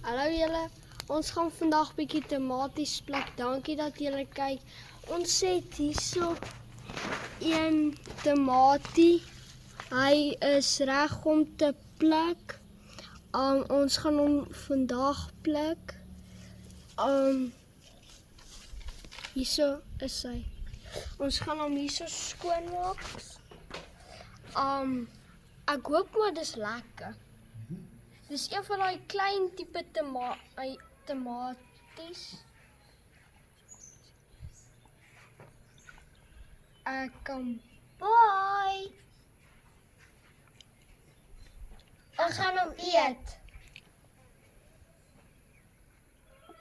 Hallo julle, ons gaan vandag bietjie tomaties pluk. Dankie dat julle kyk. Ons het hierso een tomatie. Hy is reg om te pluk. Ons gaan hom vandag pluk. Hierso is hy. Ons gaan hom hierso skoonmaak. Ek hoop maar dis lekker. Dis een van daai klein tipe tomaties. Bye. Ons gaan hom eet.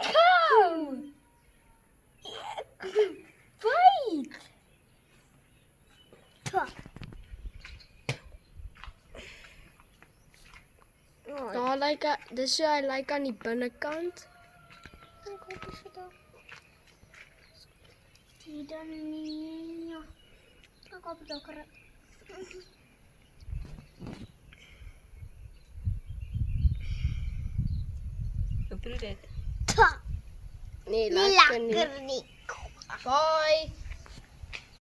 Kom. Byt. Daar lyk dis so hy lyk aan die binnekant. Ek hoop dit is dit. Dit dan nie. Ek hoop dit ook. Hoe proe dit? Nee, lekker nie. Bye.